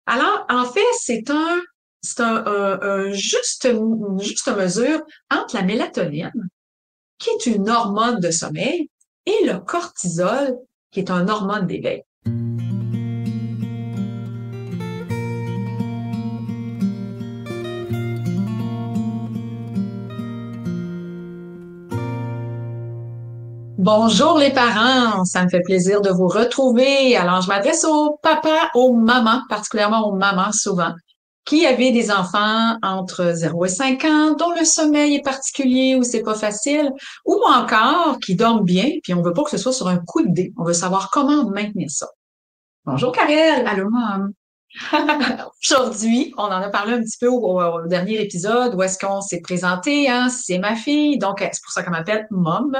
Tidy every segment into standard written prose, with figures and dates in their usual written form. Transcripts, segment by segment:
Alors, en fait, une juste mesure entre la mélatonine, qui est une hormone de sommeil, et le cortisol, qui est une hormone d'éveil. Bonjour les parents, ça me fait plaisir de vous retrouver. Alors, je m'adresse aux papas, aux mamans, particulièrement aux mamans souvent, qui avaient des enfants entre 0 et 5 ans, dont le sommeil est particulier ou c'est pas facile, ou encore qui dorment bien, puis on veut pas que ce soit sur un coup de dé. On veut savoir comment maintenir ça. Bonjour Karel. Allô, maman. Aujourd'hui, on en a parlé un petit peu au dernier épisode où est-ce qu'on s'est présenté, hein, c'est ma fille, donc c'est pour ça qu'on m'appelle Mom.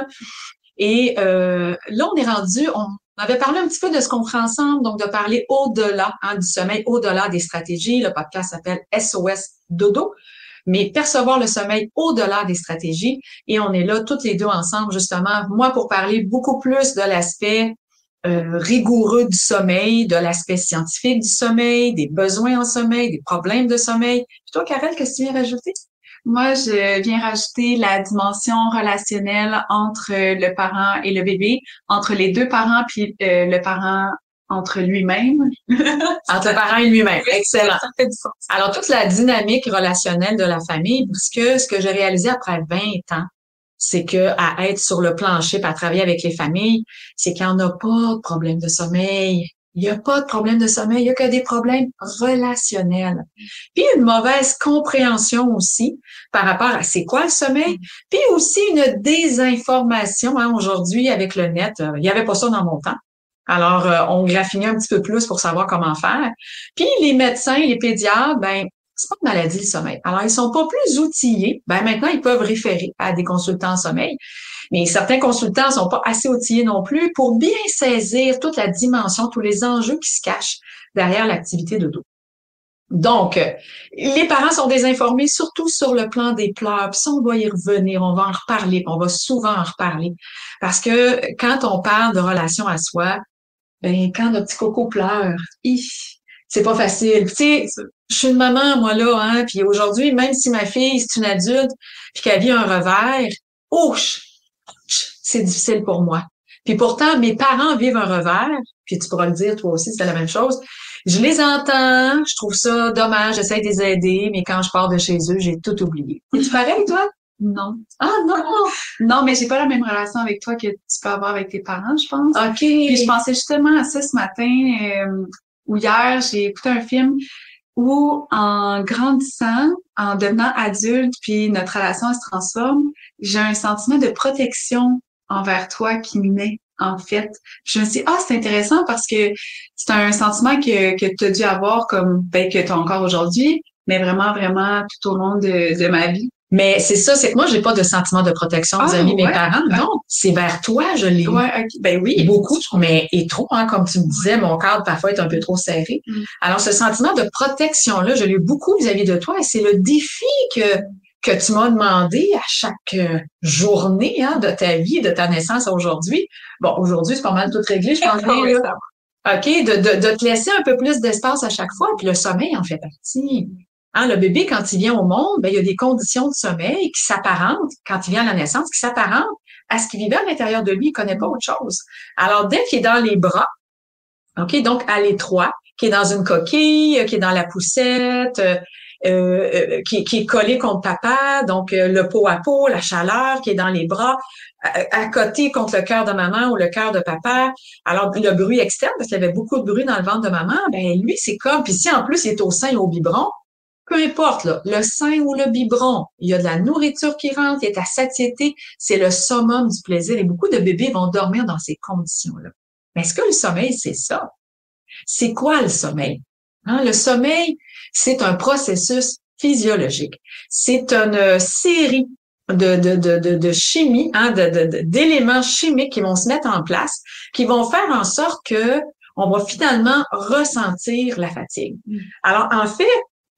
Et là, on est rendu, on avait parlé un petit peu de ce qu'on ferait ensemble, donc de parler au-delà du sommeil, au-delà des stratégies. Le podcast s'appelle SOS Dodo, mais percevoir le sommeil au-delà des stratégies. Et on est là toutes les deux ensemble, justement, moi pour parler beaucoup plus de l'aspect rigoureux du sommeil, de l'aspect scientifique du sommeil, des besoins en sommeil, des problèmes de sommeil. Puis toi, Karel, qu'est-ce que tu viens rajouter? Moi, je viens rajouter la dimension relationnelle entre le parent et le bébé, entre les deux parents, puis le parent entre lui-même. Entre le parent et lui-même. Excellent. Ça fait du sens. Alors, toute la dynamique relationnelle de la famille, parce que ce que j'ai réalisé après 20 ans, c'est que à être sur le plancher, puis à travailler avec les familles, c'est qu'il n'y en a pas de problème de sommeil. Il n'y a pas de problème de sommeil, il n'y a que des problèmes relationnels. Puis une mauvaise compréhension aussi par rapport à c'est quoi le sommeil, puis aussi une désinformation, hein, aujourd'hui avec le net. Il n'y avait pas ça dans mon temps. Alors, on graffinait un petit peu plus pour savoir comment faire. Puis les médecins, les pédiatres, ben c'est pas une maladie le sommeil. Alors, ils sont pas plus outillés. Ben maintenant, ils peuvent référer à des consultants en sommeil. Mais certains consultants sont pas assez outillés non plus pour bien saisir toute la dimension, tous les enjeux qui se cachent derrière l'activité de dos. Donc, les parents sont désinformés, surtout sur le plan des pleurs. Puis ça, on va y revenir, on va en reparler, on va souvent en reparler. Parce que quand on parle de relation à soi, ben quand notre petit coco pleure, c'est pas facile. Tu sais, je suis une maman, moi, là, hein, puis aujourd'hui, même si ma fille, c'est une adulte, puis qu'elle vit un revers, c'est difficile pour moi. Puis pourtant, mes parents vivent un revers, puis tu pourras le dire, toi aussi, c'est la même chose. Je les entends, je trouve ça dommage, j'essaie de les aider, mais quand je pars de chez eux, j'ai tout oublié. Es-tu pareil, toi? Non. Ah non! Non, mais j'ai pas la même relation avec toi que tu peux avoir avec tes parents, je pense. OK. Puis je pensais justement à ça ce matin, ou hier, j'ai écouté un film où en grandissant, en devenant adulte, puis notre relation elle se transforme, j'ai un sentiment de protection envers toi qui naît, en fait. Je me suis dit, ah, c'est intéressant parce que c'est un sentiment que tu as dû avoir comme, ben, que tu as encore aujourd'hui, mais vraiment, vraiment tout au long de ma vie. Mais c'est ça, c'est que moi, j'ai pas de sentiment de protection Ah, vis-à-vis de mes ouais. parents. Non, c'est vers toi, je l'ai eu. Ouais, ok. Ben oui. Beaucoup, mais et trop, hein, comme tu me disais, mon cadre parfois est un peu trop serré. Mm. Alors, ce sentiment de protection-là, je l'ai eu beaucoup vis-à-vis de toi et c'est le défi que tu m'as demandé à chaque journée, hein, de ta vie, de ta naissance à aujourd'hui. Bon, aujourd'hui, c'est pas mal tout réglé, je pense bien, Oui, là. ça OK, de te laisser un peu plus d'espace à chaque fois, puis le sommeil en fait partie. Hein, le bébé, quand il vient au monde, ben, il y a des conditions de sommeil qui s'apparentent, quand il vient à la naissance, qui s'apparentent à ce qu'il vivait à l'intérieur de lui, il connaît pas autre chose. Alors, dès qu'il est dans les bras, OK, donc à l'étroit, qui est dans une coquille, qui est dans la poussette, qui est collé contre papa, donc le pot à pot, la chaleur, qui est dans les bras, à côté contre le cœur de maman ou le cœur de papa. Alors, le bruit externe, parce qu'il y avait beaucoup de bruit dans le ventre de maman, ben lui, c'est comme, puis si en plus il est au sein et au biberon, peu importe, là, le sein ou le biberon, il y a de la nourriture qui rentre, il y a de la satiété, c'est le summum du plaisir et beaucoup de bébés vont dormir dans ces conditions-là. Mais est-ce que le sommeil, c'est ça? C'est quoi le sommeil? Hein, le sommeil, c'est un processus physiologique. C'est une série de chimie, hein, d'éléments chimiques qui vont se mettre en place, qui vont faire en sorte que on va finalement ressentir la fatigue. Alors, en fait,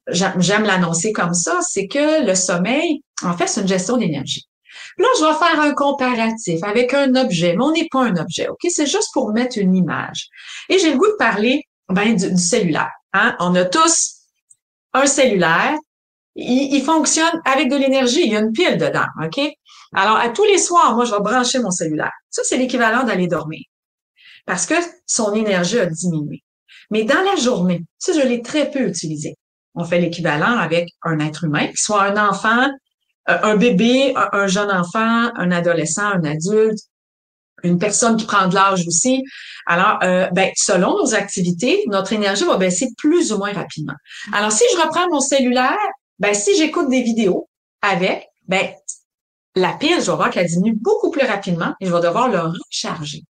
j'aime l'annoncer comme ça, c'est que le sommeil, en fait, c'est une gestion d'énergie. Là, je vais faire un comparatif avec un objet, mais on n'est pas un objet, OK? C'est juste pour mettre une image. Et j'ai le goût de parler du cellulaire. Hein? On a tous un cellulaire. Il fonctionne avec de l'énergie. Il y a une pile dedans, OK? Alors, à tous les soirs, moi, je vais brancher mon cellulaire. Ça, c'est l'équivalent d'aller dormir parce que son énergie a diminué. Mais dans la journée, ça, je l'ai très peu utilisé. On fait l'équivalent avec un être humain, soit un enfant, un bébé, un jeune enfant, un adolescent, un adulte, une personne qui prend de l'âge aussi. Alors, selon nos activités, notre énergie va baisser plus ou moins rapidement. Alors, si je reprends mon cellulaire, si j'écoute des vidéos avec, la pile, je vais voir qu'elle diminue beaucoup plus rapidement et je vais devoir le recharger.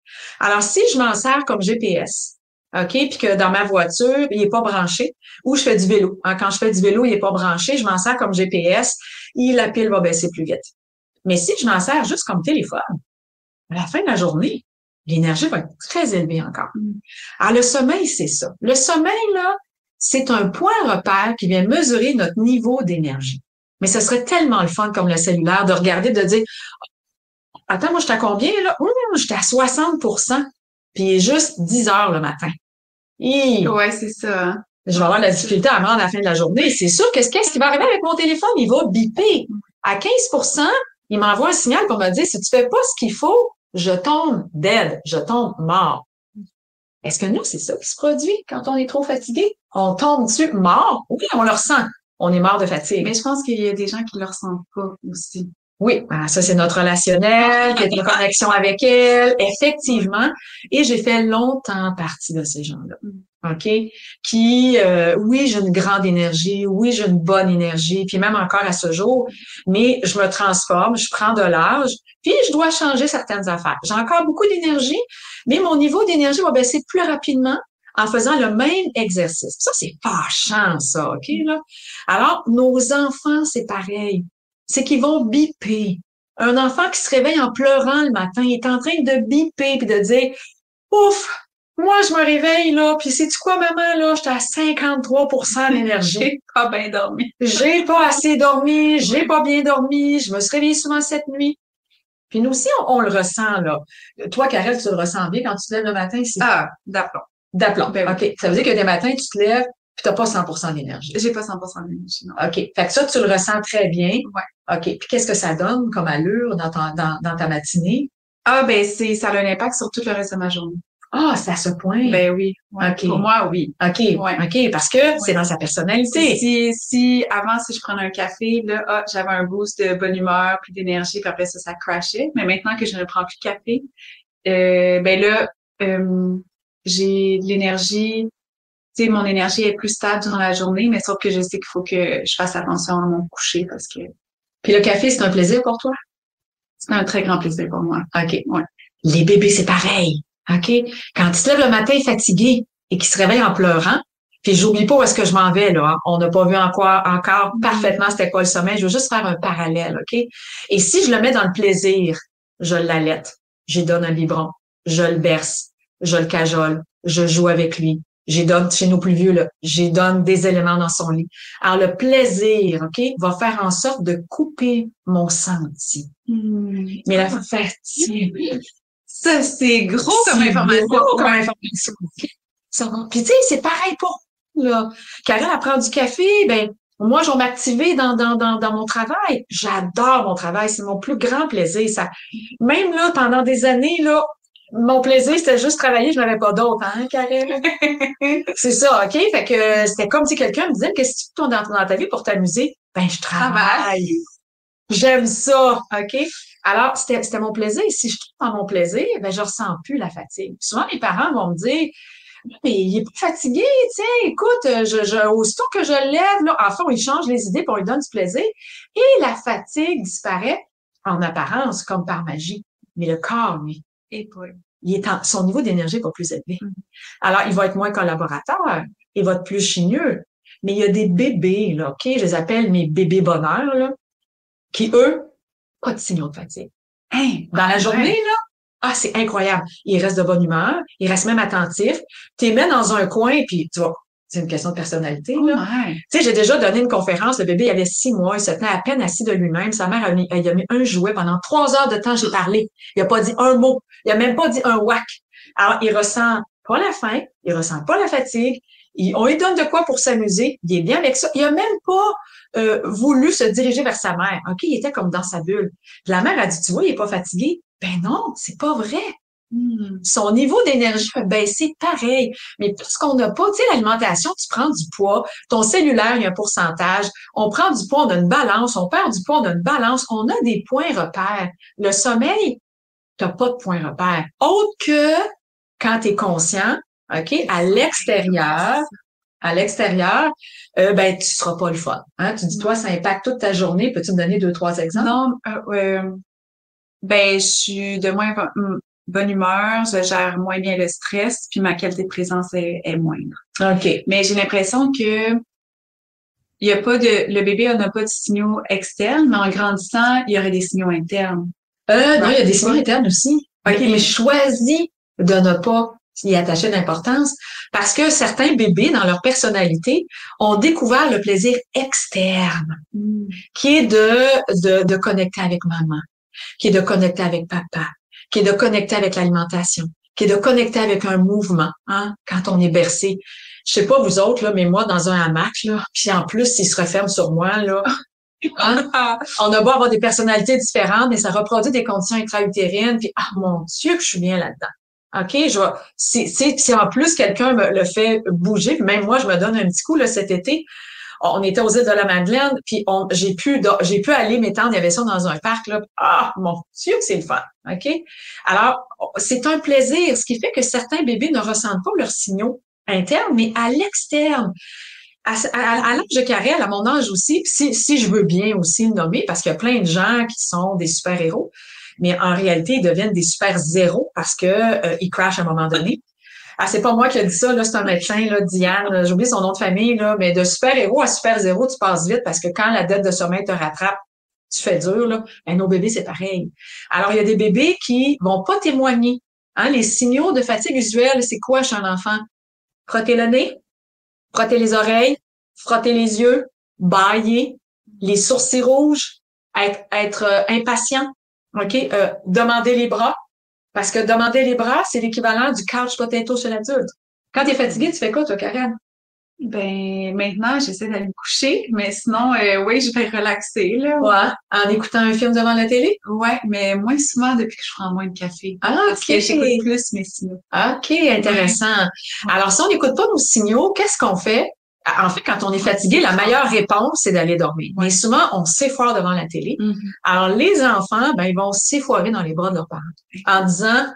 Alors, si je m'en sers comme GPS, OK, puis que dans ma voiture, il n'est pas branché, ou je fais du vélo. Hein, quand je fais du vélo, il n'est pas branché, je m'en sers comme GPS et la pile va baisser plus vite. Mais si je m'en sers juste comme téléphone, à la fin de la journée, l'énergie va être très élevée encore. Alors, le sommeil, c'est ça. Le sommeil, là, c'est un point repère qui vient mesurer notre niveau d'énergie. Mais ce serait tellement le fun comme le cellulaire de regarder, de dire, attends, moi, j'étais à combien, là? J'étais à 60%, puis il est juste 10 heures le matin. Ouais, c'est ça. Je vais avoir la difficulté à me rendre à la fin de la journée. C'est sûr que qu'est-ce qui va arriver avec mon téléphone? Il va biper. À 15%, il m'envoie un signal pour me dire, si tu fais pas ce qu'il faut, je tombe dead, je tombe mort. Est-ce que nous, c'est ça qui se produit quand on est trop fatigué? On tombe dessus mort? Oui, on le ressent. On est mort de fatigue. Mais je pense qu'il y a des gens qui le ressentent pas aussi. Oui, ça c'est notre relationnel, qui est en connexion avec elle, effectivement. Et j'ai fait longtemps partie de ces gens-là. OK? Qui, oui, j'ai une grande énergie, oui, j'ai une bonne énergie, puis même encore à ce jour, mais je me transforme, je prends de l'âge, puis je dois changer certaines affaires. J'ai encore beaucoup d'énergie, mais mon niveau d'énergie va baisser plus rapidement en faisant le même exercice. Ça, c'est fâchant, ça, OK, là? Alors, nos enfants, c'est pareil. C'est qu'ils vont biper. Un enfant qui se réveille en pleurant le matin, il est en train de biper puis de dire, ouf, moi, je me réveille, là, puis sais-tu quoi, maman, là, j'étais à 53% d'énergie. J'ai pas bien dormi. J'ai pas assez dormi, j'ai pas bien dormi, je me suis réveillée souvent cette nuit. Puis nous aussi, on le ressent, là. Toi, Karel, tu le ressens bien quand tu te lèves le matin, c'est... d'aplomb. D'aplomb. Ben oui. OK. Ça veut dire que des matins, tu te lèves, puis t'as pas 100% d'énergie. J'ai pas 100% d'énergie, non. OK. Fait que ça, tu le ressens très bien. Ouais. OK. Puis qu'est-ce que ça donne comme allure dans ta matinée? Ça a un impact sur tout le reste de ma journée. Ah, c'est à ce point. Ben oui. Ouais. OK. Pour moi, oui. OK. Ouais. OK. Parce que c'est dans sa personnalité. Si je prenais un café, là, j'avais un boost de bonne humeur, puis d'énergie, puis après ça crashait. Mais maintenant que je ne prends plus de café, j'ai de l'énergie. Tu sais, mon énergie est plus stable durant la journée, mais sauf que je sais qu'il faut que je fasse attention à mon coucher parce que... Puis le café, c'est un plaisir pour toi? C'est un très grand plaisir pour moi. OK. Ouais. Les bébés, c'est pareil. OK? Quand ils se lèvent le matin fatigués et qu'ils se réveillent en pleurant, puis j'oublie pas où est-ce que je m'en vais, là. Hein? On n'a pas vu encore parfaitement c'était quoi le sommeil. Je veux juste faire un parallèle, OK? Et si je le mets dans le plaisir, je l'allaite. J'y donne un biberon. Je le berce. Je le cajole. Je joue avec lui. J'y donne, chez nos plus vieux, là, j'y donne des éléments dans son lit. Alors, le plaisir, OK, va faire en sorte de couper mon senti. Mais la fatigue, ça, c'est gros comme information. Gros comme information. Puis, tu sais, c'est pareil pour là. Karel, elle prend du café, moi, je vais m'activer dans mon travail. J'adore mon travail. C'est mon plus grand plaisir. Ça, même là, pendant des années, là, mon plaisir, c'était juste travailler, je n'avais pas d'autre, hein, Karel? C'est ça, OK? Fait que c'était comme si quelqu'un me disait, qu'est-ce que tu fais dans ta vie pour t'amuser? Je travaille. J'aime ça, OK? Alors, c'était mon plaisir. Si je trouve dans mon plaisir, je ressens plus la fatigue. Souvent, mes parents vont me dire, mais il est pas fatigué, tu sais, écoute, aussitôt que je le lève, là, en fond, il change les idées pour lui donner du plaisir. Et la fatigue disparaît en apparence, comme par magie. Mais le corps, lui, son niveau d'énergie n'est pas plus élevé. Alors, il va être moins collaborateur, il va être plus chigneux. Mais il y a des bébés, là, OK? Je les appelle mes bébés bonheurs, là, qui, eux, pas de signaux de fatigue. Dans la journée, là, c'est incroyable. Ils restent de bonne humeur, ils restent même attentifs. Tu les mets dans un coin, puis tu vois, c'est une question de personnalité, là. Tu sais, j'ai déjà donné une conférence, le bébé, il avait 6 mois, il se tenait à peine assis de lui-même. Sa mère, il a mis un jouet pendant 3 heures de temps, j'ai parlé. Il a pas dit un mot. Il a même pas dit un whack. Alors, il ressent pas la faim, il ressent pas la fatigue, On lui donne de quoi pour s'amuser. Il est bien avec ça. Il a même pas voulu se diriger vers sa mère. OK, il était comme dans sa bulle. Puis la mère a dit, tu vois, il est pas fatigué. Ben non, c'est pas vrai. Son niveau d'énergie a baissé pareil. Mais puisqu'on n'a pas, tu sais, l'alimentation, tu prends du poids, ton cellulaire, il y a un pourcentage, on prend du poids, on a une balance, on perd du poids, on a une balance, on a des points repères. Le sommeil, t'as pas de points repères. Autre que quand tu es conscient, OK, à l'extérieur, ben, tu seras pas le fun. Hein? Tu dis, toi, ça impacte toute ta journée. Peux-tu me donner 2, 3 exemples? Non, ben, je suis de moins bonne humeur, je gère moins bien le stress, puis ma qualité de présence est moindre. OK. Mais j'ai l'impression que le bébé n'a pas de signaux externes, mais en grandissant, il y aurait des signaux internes. Non, il y a des signaux internes aussi. OK, mais choisis de ne pas y attacher d'importance parce que certains bébés, dans leur personnalité, ont découvert le plaisir externe, qui est de connecter avec maman, qui est de connecter avec papa, qui est de connecter avec l'alimentation, qui est de connecter avec un mouvement, hein, quand on est bercé. Je sais pas vous autres, là, mais moi, dans un hamac, là, puis en plus, s'il se referme sur moi, là, hein, on a beau avoir des personnalités différentes, mais ça reproduit des conditions intra-utérines, puis mon Dieu que je suis bien là-dedans. OK, si en plus quelqu'un me le fait bouger, puis même moi, je me donne un petit coup, là, cet été, on était aux îles de la Madeleine, puis j'ai pu aller m'étendre, il y avait ça dans un parc, là. Mon Dieu que c'est le fun. OK? Alors, c'est un plaisir, ce qui fait que certains bébés ne ressentent pas leurs signaux internes, mais à l'externe. À l'âge de Karel, à mon âge aussi, si je veux bien aussi le nommer, parce qu'il y a plein de gens qui sont des super-héros, mais en réalité, ils deviennent des super-zéros parce que ils crashent à un moment donné. C'est pas moi qui ai dit ça, là, c'est un médecin, là, Diane, j'oublie son nom de famille, là, mais de super-héros à super-zéro, tu passes vite parce que quand la dette de sommeil te rattrape, tu fais dur, là. Ben, nos bébés, c'est pareil. Alors, il y a des bébés qui vont pas témoigner. Hein, les signaux de fatigue visuelle, c'est quoi chez un enfant? Frotter le nez, frotter les oreilles, frotter les yeux, bâiller, les sourcils rouges, être impatient, OK? Demander les bras, parce que demander les bras, c'est l'équivalent du couch potato chez l'adulte. Quand tu es fatigué, tu fais quoi, toi, Karen? Ben, maintenant, j'essaie d'aller me coucher, mais sinon, oui, je vais relaxer, là. Ouais, en écoutant un film devant la télé? Ouais, mais moins souvent depuis que je prends moins de café. Parce OK. que j'écoute plus mes signaux. OK, intéressant. Alors, si on n'écoute pas nos signaux, qu'est-ce qu'on fait? En fait, quand on est fatigué, la meilleure réponse, c'est d'aller dormir. Mais souvent, on s'effoire devant la télé. Alors, les enfants, ben, ils vont s'effoirer dans les bras de leurs parents en disant,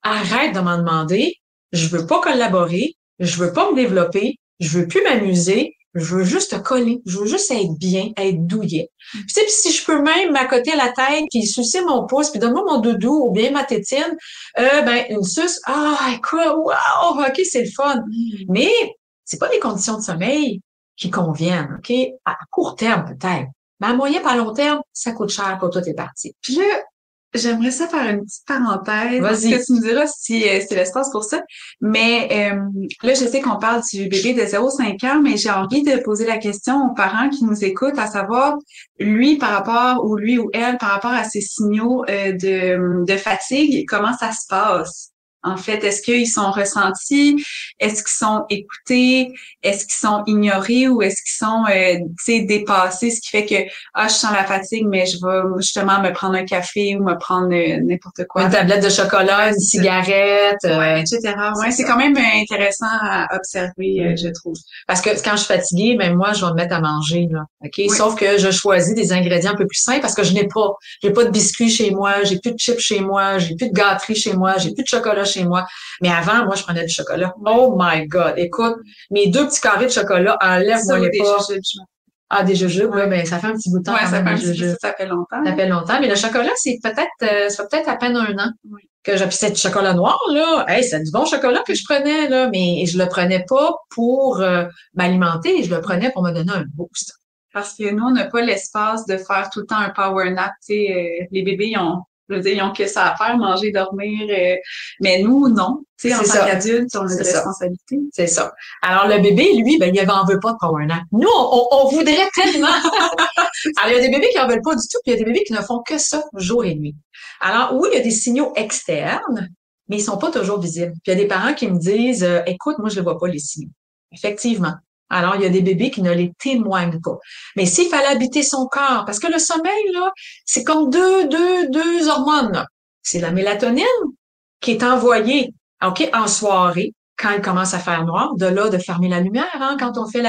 arrête de m'en demander, je veux pas collaborer, je veux pas me développer, je veux plus m'amuser, je veux juste te coller, je veux juste être bien, être douillet. Puis, tu sais, si je peux même m'accoter la tête, puis sucer mon pouce, puis donne-moi mon doudou ou bien ma tétine, ben, une suce, écoute, wow, OK, c'est le fun. Mais c'est pas des conditions de sommeil qui conviennent, OK? À court terme, peut-être. Mais à moyen, pas à long terme, ça coûte cher quand toi, t'es parti. Puis là, j'aimerais ça faire une petite parenthèse. Vas-y. Parce que tu me diras si c'est l'espace pour ça. Mais là, je sais qu'on parle du bébé de 0,5 ans, mais j'ai envie de poser la question aux parents qui nous écoutent, à savoir, lui ou elle, par rapport à ses signaux de fatigue, comment ça se passe? En fait, est-ce qu'ils sont ressentis? Est-ce qu'ils sont écoutés? Est-ce qu'ils sont ignorés ou est-ce qu'ils sont, dépassés? Ce qui fait que, je sens la fatigue, mais je vais justement me prendre un café ou me prendre n'importe quoi. Une tablette de chocolat, une cigarette, etc. Ouais, c'est quand même intéressant à observer, je trouve. Parce que quand je suis fatiguée, même moi, je vais me mettre à manger, là. OK? Oui. Sauf que je choisis des ingrédients un peu plus simples parce que j'ai pas de biscuits chez moi, j'ai plus de chips chez moi, j'ai plus de gâteries chez moi, j'ai plus de chocolat chez moi. Mais avant, moi, je prenais du chocolat. Oh my God! Écoute, mes 2 petits carrés de chocolat, enlève-moi les pas. Des jujubes, oui, mais ça fait un petit bout de temps. Ouais, ça fait longtemps. Ça fait longtemps. Mais le chocolat, ça fait peut-être à peine 1 an. Oui. Puis c'est du chocolat noir, là. C'est du bon chocolat que je prenais, là. Mais je le prenais pas pour m'alimenter, je le prenais pour me donner un boost. Parce que nous, on n'a pas l'espace de faire tout le temps un power nap. Les bébés, ils ont que ça à faire, manger, dormir. Mais nous, non. En tant qu'adultes, on a des responsabilités. C'est ça. Alors, le bébé, lui, ben, il en veut pas de power nap. Nous, on voudrait tellement. Alors, il y a des bébés qui en veulent pas du tout, puis il y a des bébés qui ne font que ça jour et nuit. Alors, oui, il y a des signaux externes, mais ils sont pas toujours visibles. Puis il y a des parents qui me disent, écoute, moi, je ne vois pas les signaux. Effectivement. Alors, il y a des bébés qui ne les témoignent pas. Mais s'il fallait habiter son corps, parce que le sommeil, là, c'est comme deux hormones, là. C'est la mélatonine qui est envoyée, OK, en soirée, quand il commence à faire noir, de là de fermer la lumière, hein, quand on fait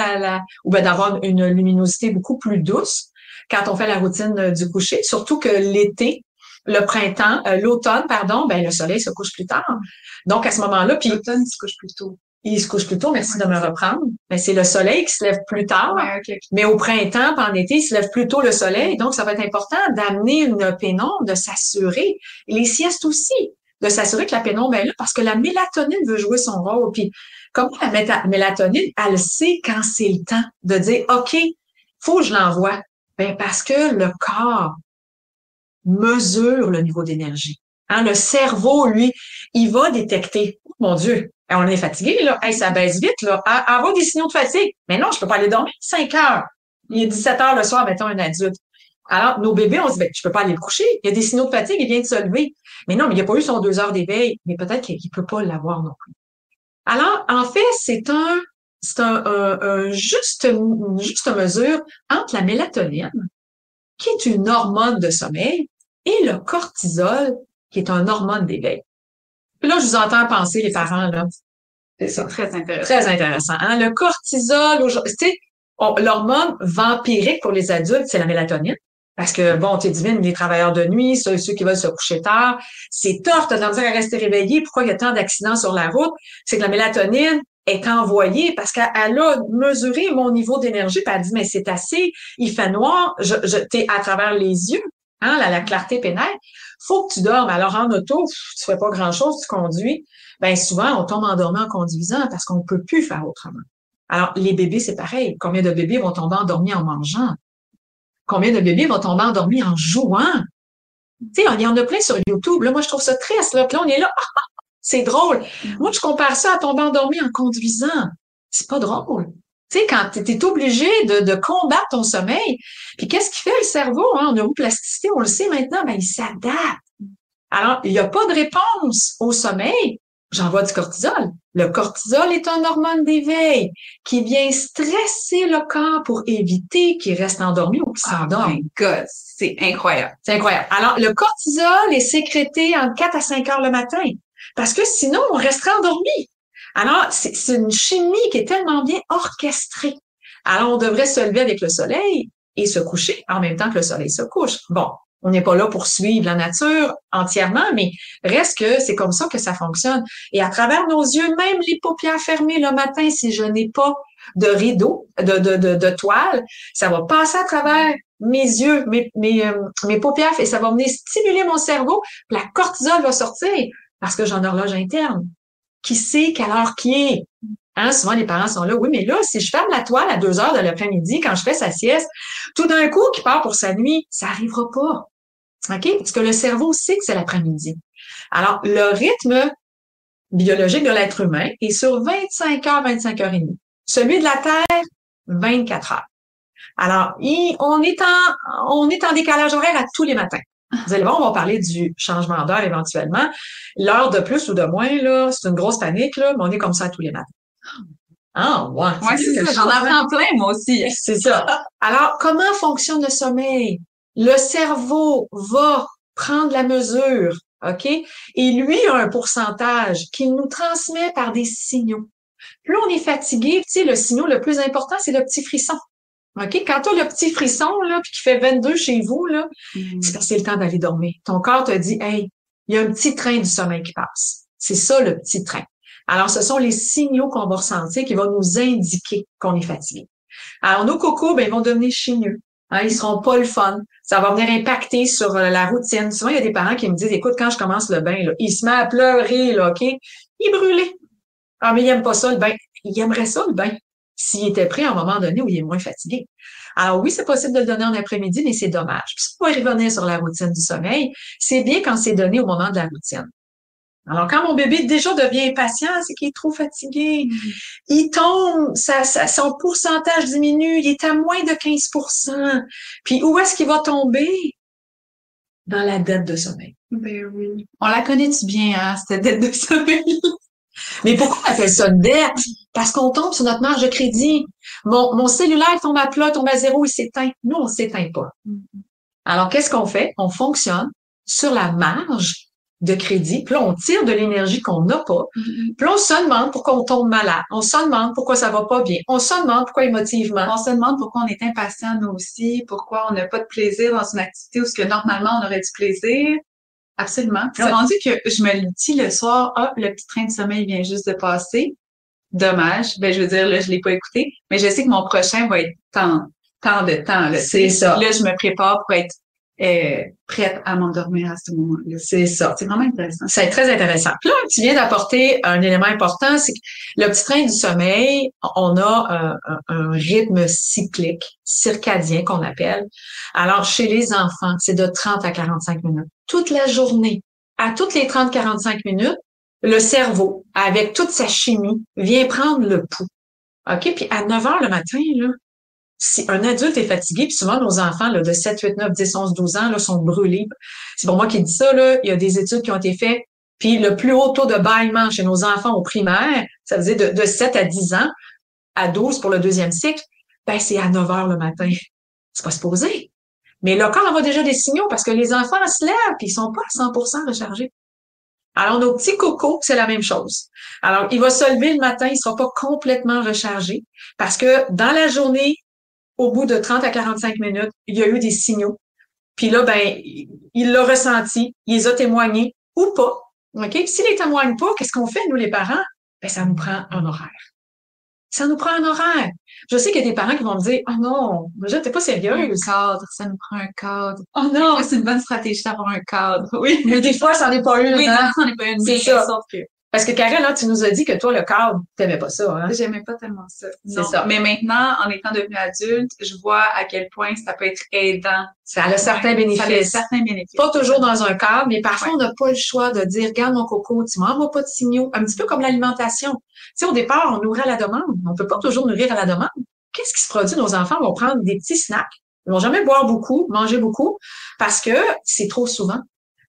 ou bien d'avoir une luminosité beaucoup plus douce, quand on fait la routine du coucher, surtout que l'été, l'automne, pardon, ben le soleil se couche plus tard. Donc à ce moment-là, puis l'automne il se couche plus tôt. Il se couche plus tôt, merci de me reprendre. Mais c'est le soleil qui se lève plus tard. Ouais, okay. Mais au printemps, en été, il se lève plus tôt le soleil. Donc, ça va être important d'amener une pénombre, de s'assurer. Et les siestes aussi, de s'assurer que la pénombre est là parce que la mélatonine veut jouer son rôle. Puis, comme la mélatonine, elle sait quand c'est le temps de dire, OK, faut que je l'envoie. Ben, parce que le corps mesure le niveau d'énergie. Hein, le cerveau, lui, il va détecter. Oh, mon Dieu, on est fatigué, là. Hey, ça baisse vite, là. Avoir des signaux de fatigue. Mais non, je peux pas aller dormir 5 heures. Il est 17 heures le soir, mettons un adulte. Alors, nos bébés, on se dit, ben, je peux pas aller le coucher. Il y a des signaux de fatigue, il vient de se lever. Mais non, mais il a pas eu son 2 heures d'éveil. Mais peut-être qu'il peut pas l'avoir non plus. Alors, en fait, c'est une juste mesure entre la mélatonine, qui est une hormone de sommeil, et le cortisol, qui est une hormone d'éveil. Puis là, je vous entends penser, les parents, là. C'est très intéressant. Très intéressant. Hein? Le cortisol, tu sais, l'hormone vampirique pour les adultes, c'est la mélatonine. Parce que, bon, t'es divine, les travailleurs de nuit, ceux qui veulent se coucher tard, c'est tough, t'as de la misère à rester réveillé. Pourquoi il y a tant d'accidents sur la route? C'est que la mélatonine est envoyée parce qu'elle a mesuré mon niveau d'énergie, puis elle dit, mais c'est assez, il fait noir, t'es à travers les yeux, hein, la clarté pénètre. Faut que tu dormes. Alors, en auto, tu fais pas grand-chose, tu conduis. Ben souvent, on tombe endormi en conduisant parce qu'on ne peut plus faire autrement. Alors, les bébés, c'est pareil. Combien de bébés vont tomber endormis en mangeant? Combien de bébés vont tomber endormis en jouant? Tu sais, il y en a plein sur YouTube. Là, moi, je trouve ça triste. Là, puis là on est là, c'est drôle. Moi, je compare ça à tomber endormi en conduisant. C'est pas drôle. Tu sais, quand tu es obligé de combattre ton sommeil, puis qu'est-ce qui fait le cerveau, hein, en neuroplasticité, on le sait maintenant, ben il s'adapte. Alors, il n'y a pas de réponse au sommeil. J'envoie du cortisol. Le cortisol est une hormone d'éveil qui vient stresser le corps pour éviter qu'il reste endormi ou qu'il s'endorme. Oh my God, c'est incroyable. C'est incroyable. Alors, le cortisol est sécrété entre 4 à 5 heures le matin parce que sinon, on resterait endormi. Alors, c'est une chimie qui est tellement bien orchestrée. Alors, on devrait se lever avec le soleil et se coucher en même temps que le soleil se couche. Bon, on n'est pas là pour suivre la nature entièrement, mais reste que c'est comme ça que ça fonctionne. Et à travers nos yeux, même les paupières fermées le matin, si je n'ai pas de rideau, de toile, ça va passer à travers mes yeux, mes paupières, et ça va venir stimuler mon cerveau, puis la cortisol va sortir parce que j'ai une horloge interne qui sait quelle heure qui est. Hein, souvent, les parents sont là. Oui, mais là, si je ferme la toile à 2 heures de l'après-midi, quand je fais sa sieste, tout d'un coup, qui part pour sa nuit, ça arrivera pas. OK? Parce que le cerveau sait que c'est l'après-midi. Alors, le rythme biologique de l'être humain est sur 25 heures, 25 heures et demie. Celui de la Terre, 24 heures. Alors, on est en décalage horaire à tous les matins. Vous allez voir, on va parler du changement d'heure éventuellement. L'heure de plus ou de moins, là, c'est une grosse panique, là, mais on est comme ça tous les matins. Ah, ouais. Ouais, c'est ça. J'en apprends plein, moi aussi. C'est ça. Alors, comment fonctionne le sommeil? Le cerveau va prendre la mesure, OK? Et lui a un pourcentage qu'il nous transmet par des signaux. Plus on est fatigué, tu sais, le signal le plus important, c'est le petit frisson. OK? Quand tu as le petit frisson, là, puis qui fait 22 chez vous, là, c'est parce que c'est le temps d'aller dormir. Ton corps te dit, hey, il y a un petit train du sommeil qui passe. C'est ça, le petit train. Alors, ce sont les signaux qu'on va ressentir qui vont nous indiquer qu'on est fatigué. Alors, nos cocos, ben, ils vont devenir chigneux. Hein, ils seront pas le fun. Ça va venir impacter sur la routine. Souvent, il y a des parents qui me disent, écoute, quand je commence le bain, là, il se met à pleurer, là, OK? Il est brûlé. Ah, mais il aime pas ça, le bain. Il aimerait ça, le bain, s'il était prêt à un moment donné où il est moins fatigué. Alors oui, c'est possible de le donner en après-midi, mais c'est dommage. Puis, pour y revenir sur la routine du sommeil, c'est bien quand c'est donné au moment de la routine. Alors, quand mon bébé déjà devient impatient, c'est qu'il est trop fatigué. Il tombe, son pourcentage diminue, il est à moins de 15%. Puis, où est-ce qu'il va tomber? Dans la dette de sommeil. Ben oui. On la connaît-tu bien, hein, cette dette de sommeil? Mais pourquoi on appelle ça une dette? Parce qu'on tombe sur notre marge de crédit. Mon cellulaire tombe à plat, tombe à zéro, il s'éteint. Nous, on s'éteint pas. Alors, qu'est-ce qu'on fait? On fonctionne sur la marge de crédit, puis là, on tire de l'énergie qu'on n'a pas, puis là, on se demande pourquoi on tombe malade, on se demande pourquoi ça va pas bien, on se demande pourquoi émotivement. On se demande pourquoi on est impatient, nous aussi, pourquoi on n'a pas de plaisir dans une activité où ce que normalement on aurait du plaisir. Absolument. C'est rendu que je me le dis le soir, le petit train de sommeil vient juste de passer. Dommage. Ben, je veux dire, là, je l'ai pas écouté, mais je sais que mon prochain va être tant de temps, là. C'est ça. Là, je me prépare pour être prête à m'endormir à ce moment-là. C'est ça. C'est vraiment intéressant. C'est très intéressant. Puis là, tu viens d'apporter un élément important, c'est que le petit train du sommeil, on a un rythme cyclique, circadien qu'on appelle. Alors, chez les enfants, c'est de 30 à 45 minutes. Toute la journée, à toutes les 30-45 minutes, le cerveau, avec toute sa chimie, vient prendre le pouls. OK? Puis à 9 heures le matin, là, si un adulte est fatigué, puis souvent nos enfants là, de 7, 8, 9, 10, 11, 12 ans là, sont brûlés. C'est pour moi qui dis ça, là, il y a des études qui ont été faites, puis le plus haut taux de bâillement chez nos enfants au primaire, ça veut dire de 7 à 10 ans, à 12 pour le deuxième cycle, ben c'est à 9 heures le matin. C'est pas supposé. Mais le corps envoie déjà des signaux parce que les enfants se lèvent puis ils sont pas à 100% rechargés. Alors, nos petits cocos, c'est la même chose. Alors, il va se lever le matin, il sera pas complètement rechargé parce que dans la journée, au bout de 30 à 45 minutes, il y a eu des signaux. Puis là, ben, il l'a ressenti, il les a témoignés ou pas. OK? Puis s'il les témoigne pas, qu'est-ce qu'on fait, nous, les parents? Ben, ça nous prend un horaire. Ça nous prend un horaire. Je sais qu'il y a des parents qui vont me dire, oh non, déjà, t'es pas sérieux. Un cadre, ça nous prend un cadre. Oh non! C'est une bonne stratégie d'avoir un cadre. Oui. Mais des fois, ça n'en est pas une. Oui, hein? non, ça n'en est pas une. C'est ça. Parce que Karel, là, tu nous as dit que toi, le cadre, t'aimais pas ça, hein? J'aimais pas tellement ça. C'est ça. Mais maintenant, en étant devenue adulte, je vois à quel point ça peut être aidant. Ça a certains bénéfices. Ça a certains bénéfices. Pas toujours dans un cadre, mais parfois, on n'a pas le choix de dire, regarde mon coco, tu m'envoies pas de signaux. Un petit peu comme l'alimentation. Tu sais, au départ, on nourrit à la demande. On peut pas toujours nourrir à la demande. Qu'est-ce qui se produit? Nos enfants vont prendre des petits snacks. Ils vont jamais boire beaucoup, manger beaucoup, parce que c'est trop souvent.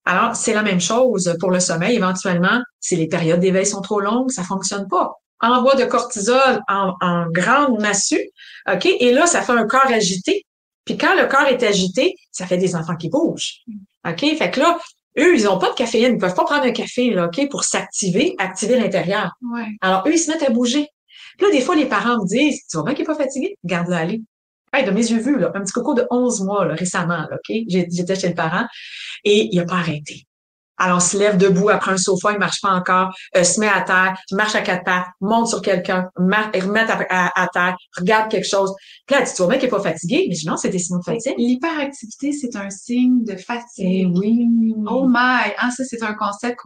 Alors, c'est la même chose pour le sommeil. Éventuellement, si les périodes d'éveil sont trop longues, ça fonctionne pas. Envoi de cortisol en grande massue, OK? Et là, ça fait un corps agité. Puis quand le corps est agité, ça fait des enfants qui bougent. OK? Fait que là, eux, ils ont pas de caféine. Ils peuvent pas prendre un café, là, OK? Pour s'activer, activer l'intérieur. Ouais. Alors, eux, ils se mettent à bouger. Puis là, des fois, les parents me disent, tu vois bien qu'il est pas fatigué? Garde-le aller. Hey, de mes yeux vus, là, un petit coco de 11 mois, là, récemment, là, OK? J'étais chez le parent et il a pas arrêté. Alors, on se lève debout après un sofa, il marche pas encore, se met à terre, marche à quatre pattes, monte sur quelqu'un, remet à terre, regarde quelque chose. Puis là, tu vois bien qu'il est pas fatigué, mais je dis non, c'est des signaux de fatigue. L'hyperactivité, c'est un signe de fatigue. Eh oui. Oh my! Ah, ça, c'est un concept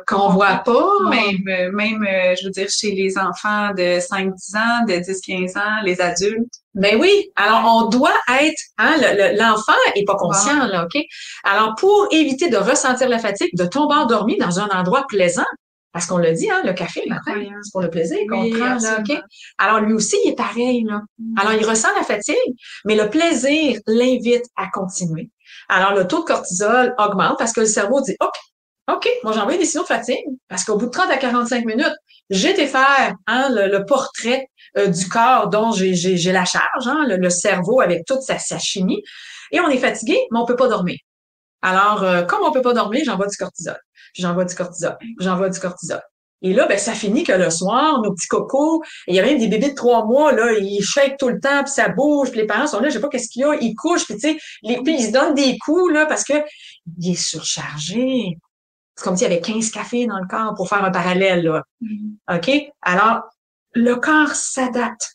qu'on voit pas. Même, je veux dire, chez les enfants de 5-10 ans, de 10-15 ans, les adultes. Ben oui. Alors, on doit être, hein, l'enfant est pas conscient, là, OK? Alors, pour éviter de ressentir la fatigue, de tomber endormi dans un endroit plaisant, parce qu'on l'a dit, hein, le café, le matin, c'est pour le plaisir qu'on prend, là, OK? Alors, lui aussi, il est pareil, là. Alors, il ressent la fatigue, mais le plaisir l'invite à continuer. Alors, le taux de cortisol augmente parce que le cerveau dit, OK, moi, j'ai envoyé des signaux de fatigue parce qu'au bout de 30 à 45 minutes, j'ai été faire, hein, le portrait du corps dont j'ai la charge, hein, le cerveau avec toute sa chimie. Et on est fatigué, mais on peut pas dormir. Alors, comme on peut pas dormir, j'envoie du cortisol. J'envoie du cortisol. J'envoie du cortisol. Et là, ben, ça finit que le soir, nos petits cocos, il y a même des bébés de 3 mois, là, ils shake tout le temps, puis ça bouge, puis les parents sont là, je sais pas qu'est-ce qu'il y a, ils couchent, puis tu sais, puis ils se donnent des coups, là, parce que il est surchargé. C'est comme s'il y avait 15 cafés dans le corps pour faire un parallèle, là. OK? Alors, le corps s'adapte.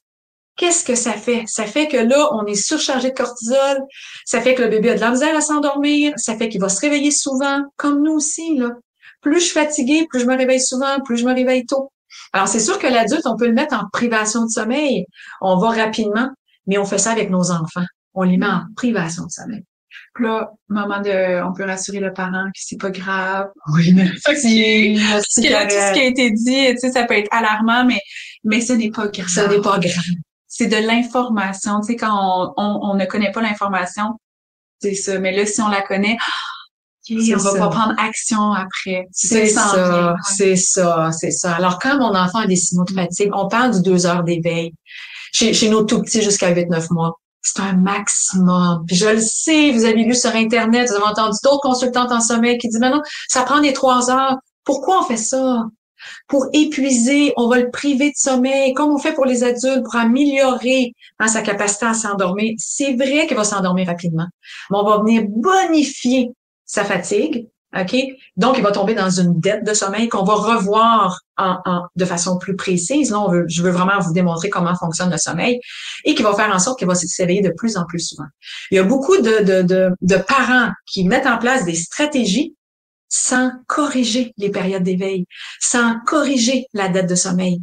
Qu'est-ce que ça fait? Ça fait que là, on est surchargé de cortisol. Ça fait que le bébé a de la misère à s'endormir. Ça fait qu'il va se réveiller souvent, comme nous aussi, là. Plus je suis fatiguée, plus je me réveille souvent, plus je me réveille tôt. Alors, c'est sûr que l'adulte, on peut le mettre en privation de sommeil. On va rapidement, mais on fait ça avec nos enfants. On les met en privation de sommeil. Puis là, on peut rassurer le parent que c'est pas grave. Oui, mais tout ce qui a été dit, tu sais, ça peut être alarmant, mais ce n'est pas grave. Ce n'est pas grave. C'est de l'information. Tu sais, quand on ne connaît pas l'information, c'est ça. Mais là, si on la connaît, on va pas prendre action après. C'est ça. Alors, quand mon enfant a des signaux de fatigue, on parle du 2 heures d'éveil. Chez nos tout petits jusqu'à 8-9 mois. C'est un maximum. Puis je le sais, vous avez lu sur Internet, vous avez entendu d'autres consultantes en sommeil qui disent, mais non, ça prend des 3 heures. Pourquoi on fait ça? Pour épuiser, on va le priver de sommeil, comme on fait pour les adultes, pour améliorer sa capacité à s'endormir. C'est vrai qu'il va s'endormir rapidement, mais on va venir bonifier sa fatigue, OK? Donc, il va tomber dans une dette de sommeil qu'on va revoir de façon plus précise. Là, je veux vraiment vous démontrer comment fonctionne le sommeil et qui va faire en sorte qu'il va s'éveiller de plus en plus souvent. Il y a beaucoup de parents qui mettent en place des stratégies sans corriger les périodes d'éveil, sans corriger la dette de sommeil.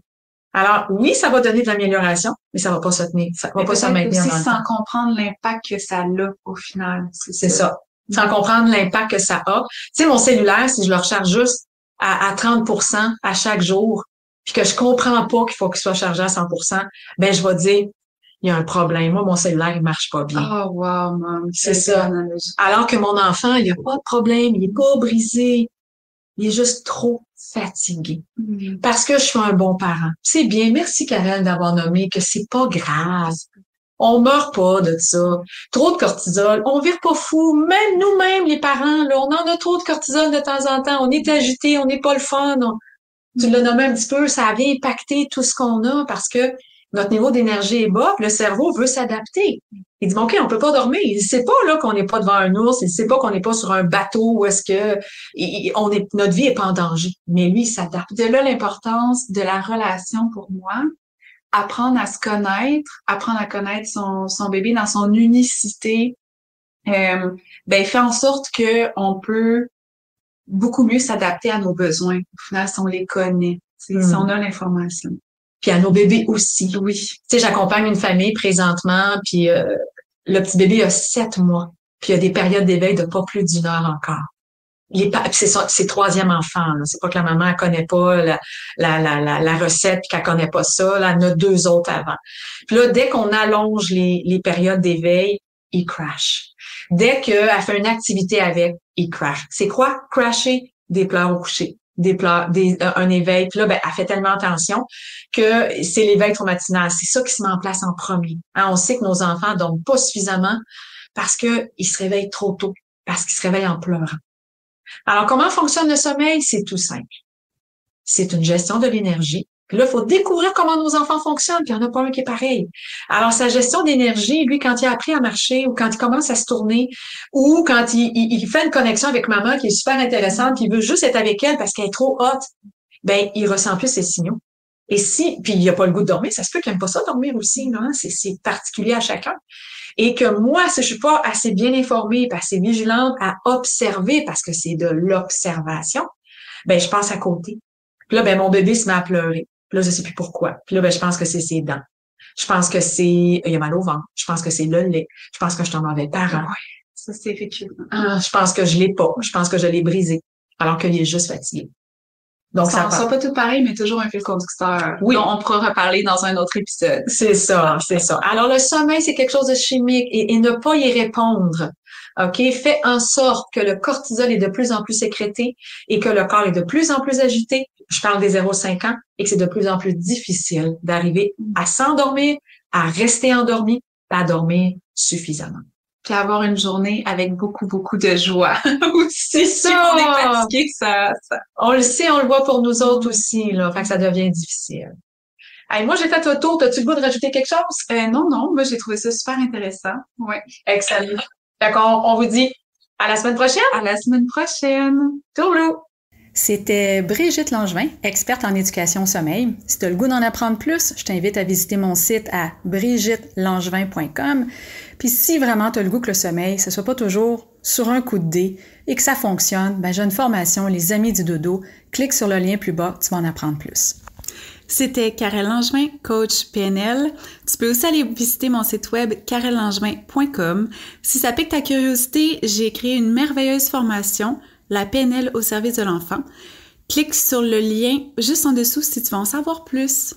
Alors, oui, ça va donner de l'amélioration, mais ça va pas se tenir, ça va pas se maintenir dans le temps. Sans comprendre l'impact que ça a au final. C'est ça. Sans comprendre l'impact que ça a. Tu sais, mon cellulaire, si je le recharge juste à 30% à chaque jour, puis que je comprends pas qu'il faut qu'il soit chargé à 100%, ben je vais dire, il y a un problème. Moi, mon cellulaire, il marche pas bien. Oh, wow, Mom. C'est ça. Alors que mon enfant, il n'y a pas de problème, il est pas brisé. Il est juste trop fatigué. Parce que je suis un bon parent. C'est bien. Merci, Karel, d'avoir nommé que c'est pas grave. On meurt pas de ça. Trop de cortisol. On vire pas fou. Même nous-mêmes, les parents, là, on en a trop de cortisol de temps en temps. On est agité, on n'est pas le fun. Tu l'as nommé un petit peu, ça vient impacter tout ce qu'on a parce que notre niveau d'énergie est bas, puis le cerveau veut s'adapter. Il dit, bon, OK, on peut pas dormir. Il sait pas, là, qu'on n'est pas devant un ours. Il sait pas qu'on n'est pas sur un bateau où est-ce que notre vie est pas en danger. Mais lui, il s'adapte. De là, l'importance de la relation pour moi. Apprendre à se connaître, apprendre à connaître son bébé dans son unicité, fait en sorte que on peut beaucoup mieux s'adapter à nos besoins. Au final, si on les connaît, si on a l'information. Puis à nos bébés aussi. Oui. Tu sais, j'accompagne une famille présentement, puis le petit bébé a 7 mois, puis il y a des périodes d'éveil de pas plus d'1 heure encore. C'est 3e enfant, là. C'est pas que la maman elle connaît pas la recette puis qu'elle connaît pas ça, là, elle en a 2 autres avant. Puis là, dès qu'on allonge les périodes d'éveil, il crash. Dès qu'elle fait une activité avec, il crash. C'est quoi crasher? Des pleurs au coucher. Un éveil. Puis là, elle fait tellement attention que c'est l'éveil traumatinal. C'est ça qui se met en place en premier. Hein, on sait que nos enfants dorment pas suffisamment parce que ils se réveillent trop tôt, parce qu'ils se réveillent en pleurant. Alors, comment fonctionne le sommeil? C'est tout simple. C'est une gestion de l'énergie. Puis là, il faut découvrir comment nos enfants fonctionnent, puis il n'y en a pas un qui est pareil. Alors, sa gestion d'énergie, lui, quand il a appris à marcher, ou quand il commence à se tourner, ou quand il fait une connexion avec maman qui est super intéressante, puis il veut juste être avec elle parce qu'elle est trop haute, ben il ressent plus ses signaux. Et puis il n'a pas le goût de dormir, ça se peut qu'il n'aime pas ça dormir aussi, non? C'est particulier à chacun. Et que moi, si je suis pas assez bien informée, assez vigilante à observer, parce que c'est de l'observation, ben je passe à côté. Puis là, mon bébé se met à pleurer. Puis là, je sais plus pourquoi. Puis là, je pense que c'est ses dents. Je pense que il a mal au ventre. Je pense que c'est le lait. Je pense que je suis un mauvais parent. Ouais, ça c'est effectivement. Je pense que je l'ai pas. Je pense que je l'ai brisé. Alors qu'il est juste fatigué. Donc, ça sera pas tout pareil, mais toujours un fil conducteur. Oui. Dont on pourra reparler dans un autre épisode. C'est ça. Alors, le sommeil, c'est quelque chose de chimique et ne pas y répondre. OK? Fait en sorte que le cortisol est de plus en plus sécrété et que le corps est de plus en plus agité. Je parle des 0-5 ans et que c'est de plus en plus difficile d'arriver à s'endormir, à rester endormi, à dormir suffisamment. Puis avoir une journée avec beaucoup, beaucoup de joie aussi. C'est ça! Si on est fatigué, ça... On le sait, on le voit pour nous autres aussi, là. Fait que ça devient difficile. Hey, moi, j'ai fait le tour. T'as-tu le goût de rajouter quelque chose? Non. Moi, j'ai trouvé ça super intéressant. Ouais. Excellent. Fait qu'on vous dit à la semaine prochaine. À la semaine prochaine. Tourlou! C'était Brigitte Langevin, experte en éducation au sommeil. Si tu as le goût d'en apprendre plus, je t'invite à visiter mon site à brigittelangevin.com. Puis si vraiment tu as le goût que le sommeil, ce soit pas toujours sur un coup de dé et que ça fonctionne, j'ai une formation, Les Amis du Dodo. Clique sur le lien plus bas, tu vas en apprendre plus. C'était Karel Langevin, coach PNL. Tu peux aussi aller visiter mon site web karellangevin.com. Si ça pique ta curiosité, j'ai créé une merveilleuse formation, la PNL au service de l'enfant. Clique sur le lien juste en dessous si tu veux en savoir plus.